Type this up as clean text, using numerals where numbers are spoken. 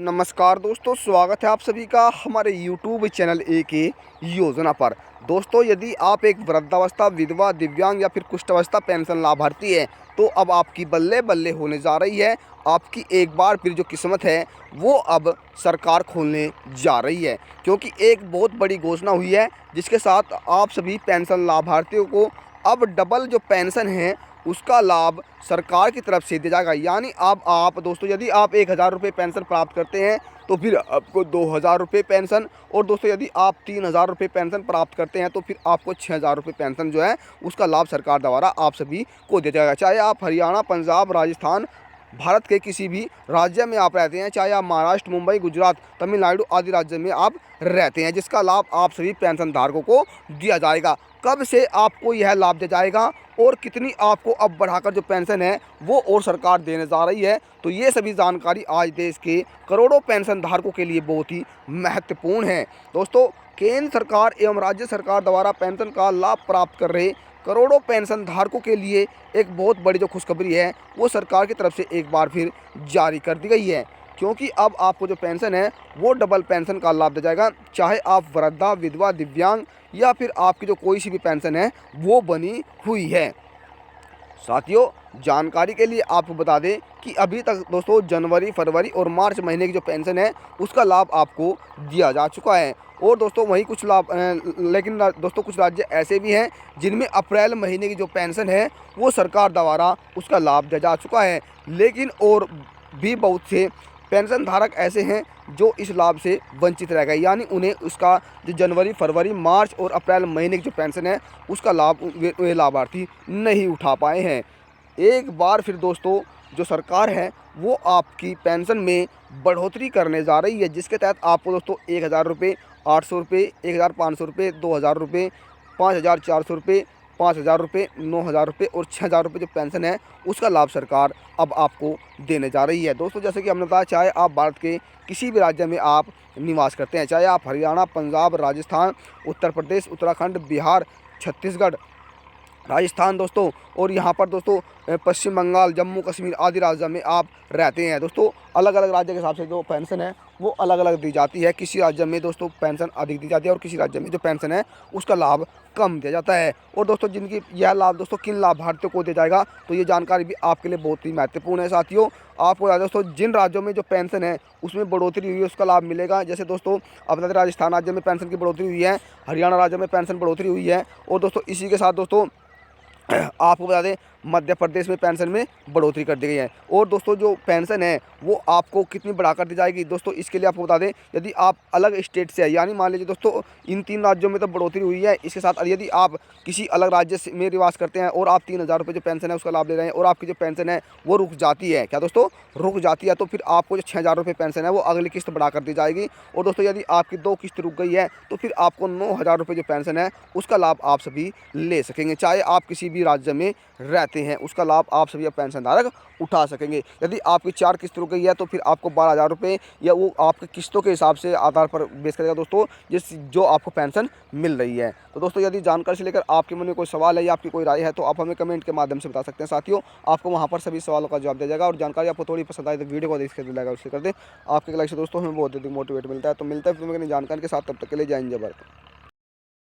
नमस्कार दोस्तों, स्वागत है आप सभी का हमारे YouTube चैनल के योजना पर। दोस्तों, यदि आप एक वृद्धावस्था, विधवा, दिव्यांग या फिर कुष्ठावस्था पेंशन लाभार्थी हैं, तो अब आपकी बल्ले बल्ले होने जा रही है। आपकी एक बार फिर जो किस्मत है वो अब सरकार खोलने जा रही है, क्योंकि एक बहुत बड़ी घोषणा हुई है जिसके साथ आप सभी पेंशन लाभार्थियों को अब डबल जो पेंशन है उसका लाभ सरकार की तरफ से दिया जाएगा। यानी अब आप दोस्तों, यदि आप 1000 रुपये पेंशन प्राप्त करते हैं तो फिर आपको 2000 रुपये पेंशन, और दोस्तों यदि आप 3000 रुपये पेंशन प्राप्त करते हैं तो फिर आपको 6000 रुपये पेंशन जो है उसका लाभ सरकार द्वारा आप सभी को दिया जाएगा। चाहे आप हरियाणा, पंजाब, राजस्थान, भारत के किसी भी राज्य में आप रहते हैं, चाहे आप महाराष्ट्र, मुंबई, गुजरात, तमिलनाडु आदि राज्य में आप रहते हैं, जिसका लाभ आप सभी पेंशन धारकों को दिया जाएगा। कब से आपको यह लाभ दिया जाएगा और कितनी आपको अब बढ़ाकर जो पेंशन है वो और सरकार देने जा रही है, तो ये सभी जानकारी आज देश के करोड़ों पेंशन धारकों के लिए बहुत ही महत्वपूर्ण है। दोस्तों, केंद्र सरकार एवं राज्य सरकार द्वारा पेंशन का लाभ प्राप्त कर रहे करोड़ों पेंशन धारकों के लिए एक बहुत बड़ी जो खुशखबरी है वो सरकार की तरफ से एक बार फिर जारी कर दी गई है, क्योंकि अब आपको जो पेंशन है वो डबल पेंशन का लाभ दिया जाएगा। चाहे आप वृद्धा, विधवा, दिव्यांग या फिर आपकी जो कोई सी भी पेंशन है वो बनी हुई है। साथियों, जानकारी के लिए आपको बता दें कि अभी तक दोस्तों जनवरी, फरवरी और मार्च महीने की जो पेंशन है उसका लाभ आपको दिया जा चुका है। और दोस्तों वहीं कुछ लाभ लेकिन दोस्तों कुछ राज्य ऐसे भी हैं जिनमें अप्रैल महीने की जो पेंशन है वो सरकार द्वारा उसका लाभ दिया जा चुका है। लेकिन और भी बहुत से पेंशन धारक ऐसे हैं जो इस लाभ से वंचित रह गए, यानी उन्हें उसका जो जनवरी, फरवरी, मार्च और अप्रैल महीने की जो पेंशन है उसका लाभ वे लाभार्थी नहीं उठा पाए हैं। एक बार फिर दोस्तों जो सरकार है वो आपकी पेंशन में बढ़ोतरी करने जा रही है, जिसके तहत आपको दोस्तों 1000 रुपये, 800 रुपये, 1500 रुपये, 2000 रुपये, 5400 रुपये, 5000 रुपये, 9000 रुपये और 6000 रुपये जो पेंशन है उसका लाभ सरकार अब आपको देने जा रही है। दोस्तों, जैसे कि हमने बताया, चाहे आप भारत के किसी भी राज्य में आप निवास करते हैं, चाहे आप हरियाणा, पंजाब, राजस्थान, उत्तर प्रदेश, उत्तराखंड, बिहार, छत्तीसगढ़, राजस्थान दोस्तों, और यहाँ पर दोस्तों पश्चिम बंगाल, जम्मू कश्मीर आदि राज्यों में आप रहते हैं। दोस्तों, अलग अलग राज्य के हिसाब से जो पेंशन है वो अलग अलग दी जाती है। किसी राज्य में दोस्तों पेंशन अधिक दी जाती है और किसी राज्य में जो पेंशन है उसका लाभ कम दिया जाता है। और दोस्तों जिनकी यह लाभ दोस्तों किन लाभार्थियों को दिया जाएगा, तो ये जानकारी भी आपके लिए बहुत ही महत्वपूर्ण है। साथियों, आपको बता दें दोस्तों, जिन राज्यों में जो पेंशन है उसमें बढ़ोतरी हुई है उसका लाभ मिलेगा। जैसे दोस्तों अब राजस्थान राज्य में पेंशन की बढ़ोतरी हुई है, हरियाणा राज्य में पेंशन बढ़ोतरी हुई है, और दोस्तों इसी के साथ दोस्तों आपको बता दें मध्य प्रदेश में पेंशन में बढ़ोतरी कर दी गई है। और दोस्तों जो पेंशन है वो आपको कितनी बढ़ाकर दी जाएगी, दोस्तों इसके लिए आपको बता दें, यदि आप अलग स्टेट से है, यानी मान लीजिए दोस्तों इन 3 राज्यों में तो बढ़ोतरी हुई है, इसके साथ यदि आप किसी अलग राज्य में निवास करते हैं और आप 3000 रुपये जो पेंशन है उसका लाभ ले रहे हैं और आपकी जो पेंशन है वो रुक जाती है, क्या दोस्तों रुक जाती है, तो फिर आपको जो 6000 रुपये पेंशन है वो अगली किस्त बढ़ाकर दी जाएगी। और दोस्तों यदि आपकी 2 किस्त रुक गई है तो फिर आपको 9000 रुपये जो पेंशन है उसका लाभ आप सभी ले सकेंगे। चाहे आप किसी भी राज्य में रहते हैं उसका लाभ आप सभी पेंशन धारक उठा सकेंगे। यदि आपकी 4 किस्त रुक गई है तो फिर आपको 12000 रुपये, या वो आपके किस्तों के हिसाब से आधार पर बेस करेगा दोस्तों जो आपको पेंशन मिल रही है। तो दोस्तों यदि जानकारी से लेकर आपके मन में कोई सवाल है या आपकी कोई राय है तो आप हमें कमेंट के माध्यम से बता सकते हैं। साथियों, आपको वहाँ पर सभी सवालों का जवाब दिया जाएगा, और जानकारी आपको थोड़ी पसंद आए तो वीडियो को देख कर दिलाएगा उससे कर दें। आपके लाइक से दोस्तों हमें बहुत अधिक मोटिवेट मिलता है। तो मिलता है फिर जानकारी के साथ, तब तक के लिए जय हिंद, जय भारत।